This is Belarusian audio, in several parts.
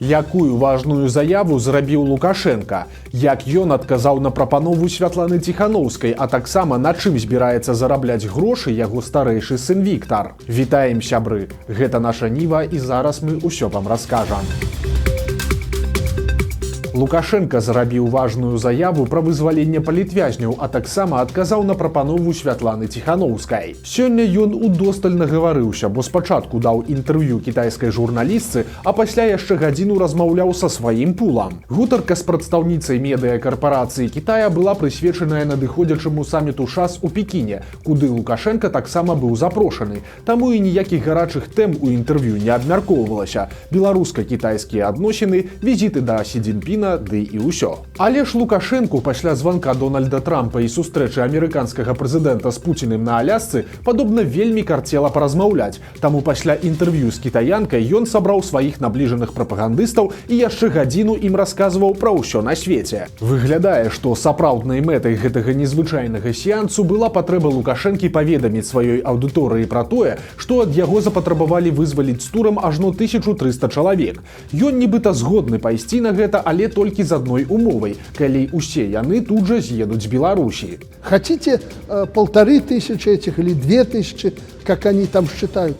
Якую важную заяву зрабіў Лукашенко? Як ён адказаў на прапанову Святланы Ціханаўскай, а таксама на чым збіраецца зарабляць грошы яго старэйшы сын Віктар? Вітаем, сябры! Гэта наша Ніва, і зараз мы ўсё вам раскажам. Лукашенко зрабіў важную заяву пра вызваленне палітвязняў, а таксама адказаў на прапанову Святланы Ціханаўскай. Сёння ён удосталь нагаварыўся, бо спачатку даў інтэрв'ю кітайскай журналістцы, а пасля яшчэ гадзіну размаўляў са сваім пулам. Гутарка з прадстаўніцай медыякарпарацыі Кітая была прысвечаная надыходзячаму саміту ШАС у Пекіне, куды Лукашенко таксама быў запрошаны. Таму і ніякіх гарачых тэм у інтэрв'ю не абмяркоўвалася. Беларуска-кітайскія адносіны, візіты да Сі Цзіньпіна, ды і ўсё. Але ж Лукашенку пасля званка Дональда Трампа і сустрэчы амерыканскага прэзідэнта з Пуціным на Алясцы падобна вельмі карцела паразмаўляць. Таму пасля інтэрв'ю з кітаянкай ён сабраў сваіх набліжаных прапагандыстаў і яшчэ гадзіну ім расказваў пра ўсё на свеце. Выглядае, што сапраўднай мэтай гэтага незвычайнага сеансу была патрэба Лукашэнкі паведаміць сваёй аўдыторыі пра тое, што ад яго запатрабавалі вызваліць з турам ажно 1300 чалавек. Ён нібыта згодны пайсці на гэта, але толькі з адной умовай, калі усе яны тут жа з'едуць з Беларусі. Хотите 1500 этих или 2000, как они там считают,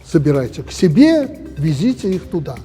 собирайте к себе, везите их туда.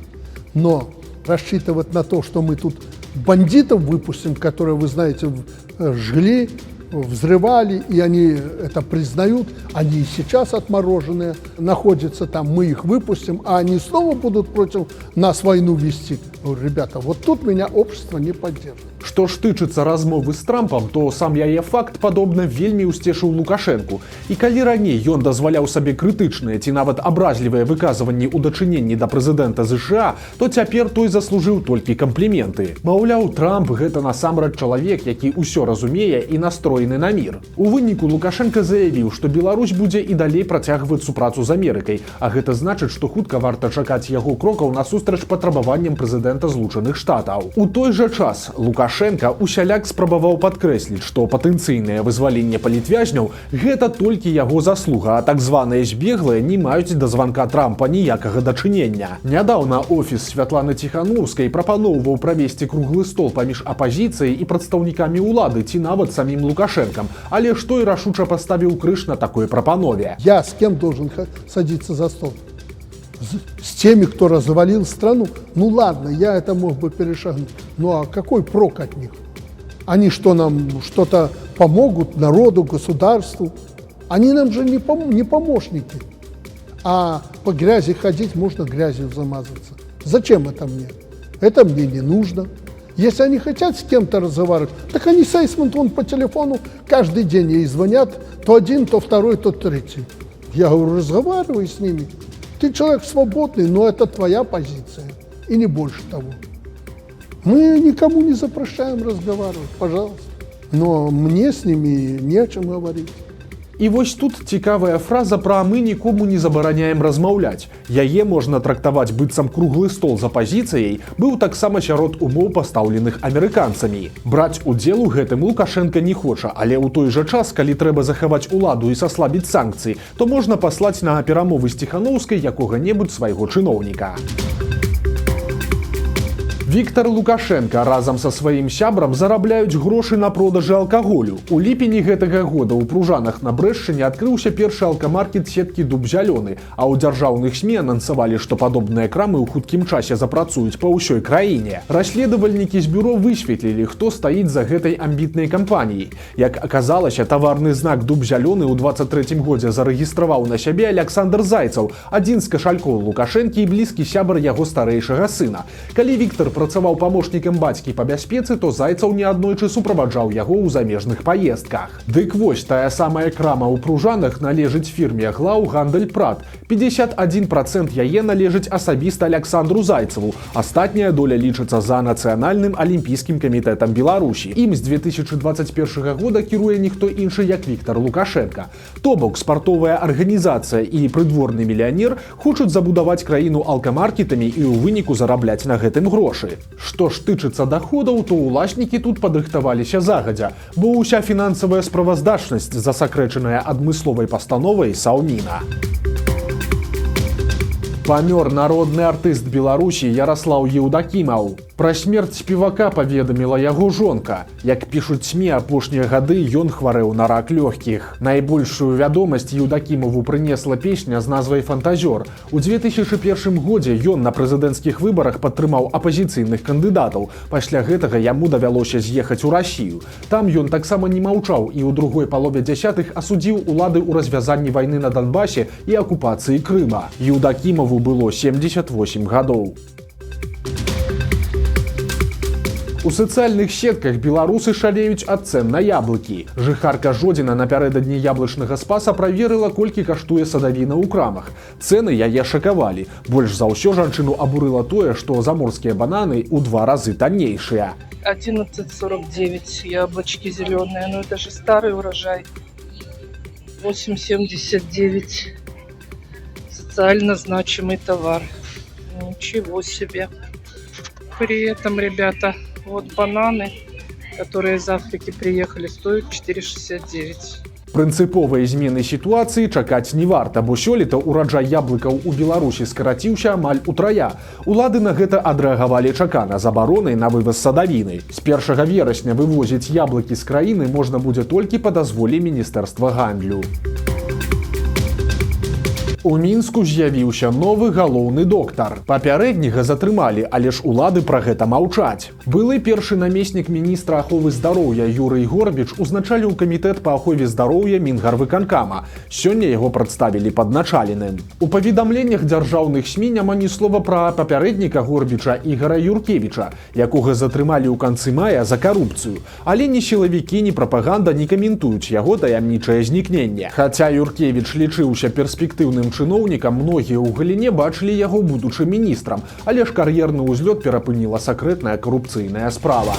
Но рассчитывать на то, что мы тут бандитов выпустим, которые, вы знаете, жгли, взрывали, и они это признают, они и сейчас отмороженные, находятся там, мы их выпустим, а они снова будут против нас войну вести. Говорю, ребята, вот тут меня общество не поддержит. Што ж тычыцца размовы з Трампам, то сам яе факт падобна вельмі ўсцешыў Лукашэнку. І калі раней ён дазваляў сабе крытычныя ці нават абразлівыя выказванні ў дачыненні да прэзідэнта ЗША, то цяпер той заслужыў толькі кампліменты. Маўляў, Трамп гэта насамрэч чалавек, які ўсё разумее і настроены на мір. У выніку Лукашенко заявіў, што Беларусь будзе і далей працягваць супрацу з Амерыкай, а гэта значыць, што хутка варта чакаць яго крокаў насустрач патрабаванням прэзідэнта Злучаных Штатаў. У той жа час Лукашенко усяляк спрабаваў падкрэсліць, што патэнцыйнае вызваленне палітвязняў гэта толькі яго заслуга, а так званыя збеглыя не маюць да званка Трампа ніякага дачынення. Нядаўна офіс Святланы Ціханаўскай прапаноўваў правесці круглы стол паміж апазіцыяй і прадстаўнікамі ўлады ці нават самім Лукашенком, але ж той рашуча паставіў крыж на такой прапанове. Я с кем должен садиться за стол? С теми, кто развалил страну? Ну ладно, я это мог бы перешагнуть. Ну а какой прок от них? Они что, нам что-то помогут народу, государству? Они нам же не помощники. А по грязи ходить можно грязью замазаться. Зачем это мне? Это мне не нужно. Если они хотят с кем-то разговаривать, так они с Эйсмонтом по телефону каждый день ей звонят, то один, то второй, то третий. Я говорю, разговаривай с ними. Ты человек свободный, но это твоя позиция, и не больше того. Мы никому не запрещаем разговаривать, пожалуйста. Но мне с ними не о чем говорить. І вось тут цікавая фраза пра «мы нікому не забараняем размаўляць». Яе можна трактаваць быццам круглы стол з апазіцыяй быў таксама сярод умоў, пастаўленых амерыканцамі. Браць удзел у гэтым Лукашенко не хоча, але ў той жа час, калі трэба захаваць уладу і саслабіць санкцыі, то можна паслаць на перамовы з Ціханаўскай якога-небудзь свайго чыноўніка. Віктар Лукашенко разам са сваім сябрам зарабляюць грошы на продажы алкаголю. У ліпені гэтага года ў Пружанах на Брэшчыне адкрыўся першы алкамаркет сеткі «Дуб зялёны», а ў дзяржаўных СМІ анансавалі, што падобныя крамы ў хуткім часе запрацуюць па ўсёй краіне. Расследавальнікі з бюро высветлілі, хто стаіць за гэтай амбітнай кампаніяй. Як аказалася, таварны знак «Дуб зялёны» ў 23-м годзе зарэгістраваў на сябе Александр Зайцаў, адзін з кашалькоў Лукашэнкі і блізкі сябар яго старэйшага сына. Калі Віктар працаваў памочнікам бацькі па бяспецы, то Зайцаў неаднойчы суправаджаў яго ў замежных паездках. Дык вось, тая самая крама ў Пружанах належыць фірме «Глау Гандаль Прат». 51% яе належыць асабіста Александру Зайцаву. Астатняя доля лічыцца за Нацыянальным алімпійскім камітэтам Беларусі. Ім з 2021 года кіруе ніхто іншы, як Віктар Лукашенко. То бок, спартовая арганізацыя і прыдворны мільянер хочуць забудаваць краіну алкамаркетамі і ў выніку зарабляць на гэтым грошы. Што ж тычыцца даходаў, то уласнікі тут падрыхтаваліся загадзя, бо ўся фінансавая справаздачнасць засакрэчаная адмысловай пастановай Саўміна. Памёр народны артыст Беларусі Ярослаў Еўдакімаў. Пра смерць спевака паведаміла яго жонка. Як пішуць СМІ, апошнія гады ён хварэў на рак лёгкіх. Найбольшую вядомасць Еўдакімаву прынесла песня з назвай «Фантазёр». У 2001 годзе ён на прэзідэнцкіх выбарах падтрымаў апазіцыйных кандыдатаў. Пасля гэтага яму давялося з'ехаць у Расію. Там ён таксама не маўчаў і ў другой палове дзясятых асудзіў улады ў развязанні вайны на Донбасе і акупацыі Крыма. Еўдакімаву было 78 гадоў. У сацыяльных сетках беларусы шалеюць ад цэн на яблыкі. Жыхарка Жодзіна напярэдадні яблычнага спаса праверыла, колькі каштуе садавіна ў крамах. Цэны яе шакавалі. Больш за ўсё жанчыну абурыла тое, што заморскія бананы ў 2 разы таннейшыя. 11,49 яблочки зеленые, но это же старый урожай. 8,79 социально значимый товар. Ничего себе. При этом, ребята, вот бананы, которые из Африки приехали, стоят 4,69. Прынцыповай змены сітуацыі чакаць не варта, бо сёлета ураджай яблыкаў у Беларусі скараціўся амаль утрая. Улады на гэта адрэагавалі чакана забаронай на вываз садавіны. З 1 верасня вывозіць яблыкі з краіны можна будзе толькі па дазволе Міністэрства гандлю. У Мінску з'явіўся новы галоўны доктар. Папярэдняга затрымалі, але ж улады пра гэта маўчаць. Былы першы намеснік міністра аховы здароўя Юрый Горбіч узначаліў камітэт па ахове здароўя Мінгарвыканкама. Сёння яго прадставілі падначаленым. У паведамленнях дзяржаўных СМІ няма ні слова пра папярэдніка Горбіча Ігара Юркевіча, якога затрымалі ў канцы мая за карупцыю. Але ні сілавікі, ні прапаганда не каментуюць яго таямнічае знікненне. Хаця Юркевіч лічыўся перспектыўным чыноўнікам, многія ў галіне бачылі яго будучым міністрам, але ж кар'ерны ўзлёт перапыніла сакрэтная карупцыйная справа.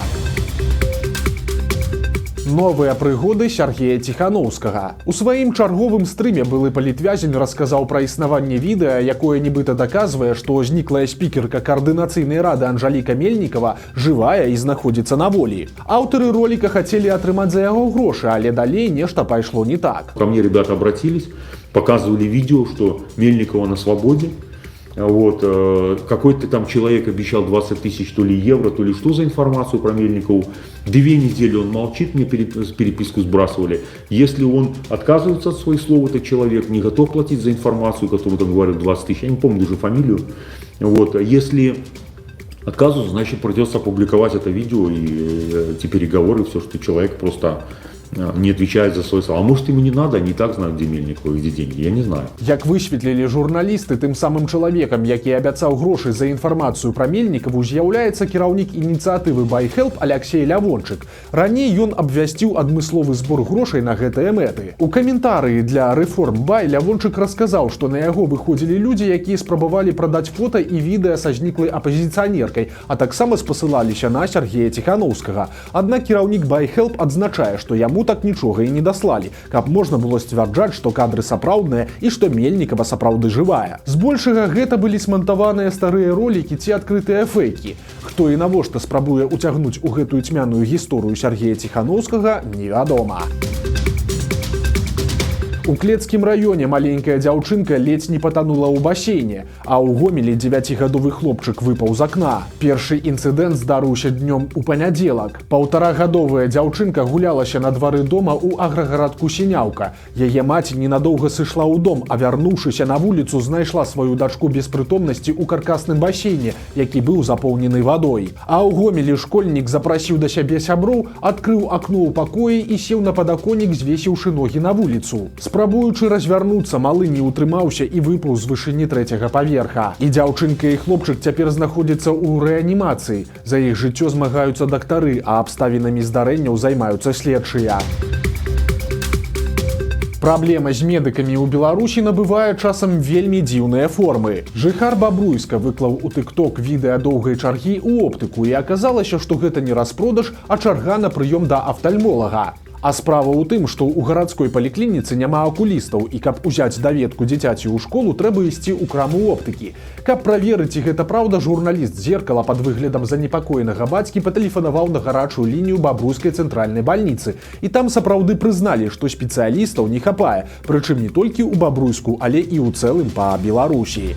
Новыя прыгоды Сергея Ціханаўскага. У сваім чарговым стрыме былы палітвязень расказаў пра існаванне відэа, якое нібыта даказвае, што зніклая спікерка каардынацыйнай рады Анжаліка Мельнікава жывая і знаходзіцца на волі. Аўтары роліка хацелі атрымаць за яго грошы, але далей нешта пайшло не так. Ко мне ребята обратились, показывали видео, что Мельникова на свободе. Вот, какой-то там человек обещал 20 тысяч то ли евро, то ли что за информацию про Мельникову. 2 недели он молчит, мне переписку сбрасывали. Если он отказывается от своих слов, этот человек не готов платить за информацию, которую там говорят 20 тысяч, я не помню уже фамилию. Вот, если отказывается, значит придется опубликовать это видео и эти переговоры, все, что человек просто не отвечает за свои слова. А может, ему не надо, они и так знают, где Мельникова и где деньги, я не знаю. Як высветлілі журналісты, тым самым чалавекам, які абяцаў грошы за інфармацыю пра Мельнікаву, з'яўляецца кіраўнік ініцыятывы BuyHelp Алексей Лявончык. Раней ён абвясціў адмысловы збор грошай на гэтыя мэты. У каментарыі для Reform Buy Лявончык расказаў, што на яго выходзілі людзі, якія спрабавалі прадаць фота і відэа са зніклай апазіцыянеркай, а таксама спасылаліся на Сергея Ціханаўскага. Аднак кіраўнік BuyHelp адзначае, што яму так нічога і не даслалі, каб можна было сцвярджаць, што кадры сапраўдныя і што Мельнікава сапраўды жывая. Збольшага гэта былі смантаваныя старыя ролікі ці адкрытыя фэйкі. Хто і навошта спрабуе ўцягнуць у гэтую цьмяную гісторыю Сергея Ціханаўскага, невядома. У Клецкім раёне маленькая дзяўчынка ледзь не патанула ў басейне, а ў Гомелі 9гадовы хлопчык выпаў з акна. Першы інцыдэнт здарыўся днём у панядзелак. 1,5гадовая дзяўчынка гулялася на двары дома ў аграгарадку Сіняўка. Яе маці ненадоўга сышла ў дом, а вярнуўшыся на вуліцу, знайшла сваю дачку без прытомнасці ў каркасным басейне, які быў запоўнены вадой. А ў Гомелі школьнік запрасіў да сябе сяброў, адкрыў акно ў пакоі і сеў на падаконнік, звесіўшы ногі на вуліцу. Спрабуючы развярнуцца, малы не ўтрымаўся і выпаў з вышыні 3-го паверха. І дзяўчынка, і хлопчык цяпер знаходзяцца ў рэанімацыі. За іх жыццё змагаюцца дактары, а абставінамі здарэнняў займаюцца следчыя. Праблема з медыкамі ў Беларусі набывае часам вельмі дзіўныя формы. Жыхар Бабруйска выклаў у TikTok відэа доўгай чаргі ў оптыку, і аказалася, што гэта не распродаж, а чарга на прыём да афтальмолага. А справа ў тым, што ў гарадской паліклініцы няма акулістаў, і каб узяць даведку дзіцяці ў школу, трэба ісці ў краму оптыкі. Каб праверыць, ці гэта праўда, журналіст «Зеркала» пад выглядам занепакоенага бацькі патэлефанаваў на гарачую лінію Бабруйскай цэнтральнай бальніцы. І там сапраўды прызналі, што спецыялістаў не хапае, прычым не толькі ў Бабруйску, але і ў цэлым па Беларусі.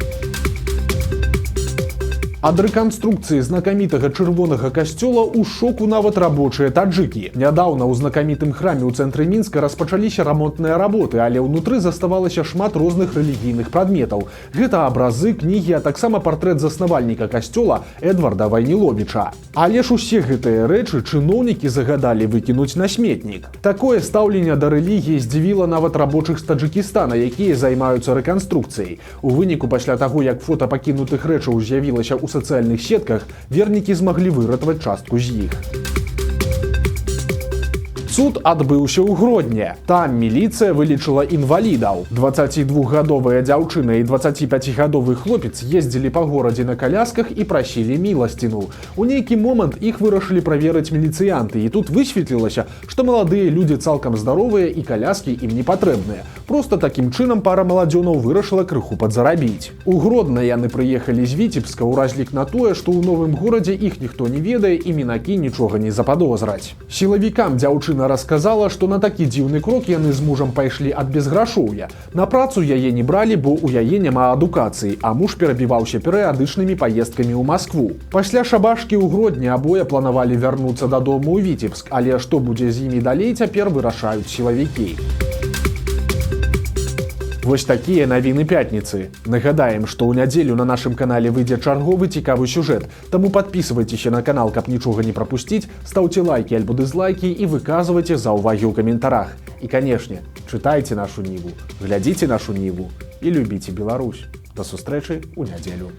Ад рэканструкцыі знакамітага чырвонага касцёла ў шоку нават рабочыя таджыкі. Нядаўна ў знакамітым храме ў цэнтры Мінска распачаліся рамонтныя работы, але ўнутры заставалася шмат розных рэлігійных прадметаў. Гэта абразы, кнігі, а таксама партрэт заснавальніка касцёла Эдварда Вайніловіча. Але ж усе гэтыя рэчы чыноўнікі загадалі выкінуць на сметнік. Такое стаўленне да рэлігіі здзівіла нават рабочых з Таджыкістана, якія займаюцца рэканструкцыяй. У выніку, пасля таго, як фота пакінутых рэчаў з'явілася ў сацыяльных сетках, вернікі змаглі выратаваць частку з іх. Суд адбыўся ў Гродні. Там міліцыя вылічыла інвалідаў. 22гадовая дзяўчына і 25гадовы хлопец ездзілі па горадзе на калясках і прасілі міласціну. У нейкі момант іх вырашылі праверыць міліцыянты, і тут высветлілася, што маладыя людзі цалкам здаровыя і каляскі ім не патрэбныя. Проста такім чынам пара маладзёнаў вырашыла крыху падзарабіць. У Гродна яны прыехалі з Віцебска ў разлік на тое, што ў новым горадзе іх ніхто не ведае і мінакі нічога не западозраць. Сілавікам дзяўчына расказала, што на такі дзіўны крок яны з мужам пайшлі ад безграшоўя. На працу яе не бралі, бо ў яе няма адукацыі, а муж перабіваўся перыядычнымі паездкамі ў Маскву. Пасля шабашкі ў Гродні абое планавалі вярнуцца дадому ў Віцебск, але што будзе з імі далей, цяпер вырашаюць сілавікі. Вось такія навіны пятніцы. Нагадаем, што ў нядзелю на нашым канале выйдзе чарговы цікавы сюжэт, таму падпісывайцеся на канал, каб нічога не прапусціць, стаўце лайкі альбо дызлайкі і выказвайце заўвагі ў каментарах. І, канешне, чытайце нашу ніву, глядзіце нашу ніву і любіце Беларусь. Да сустрэчы ў нядзелю.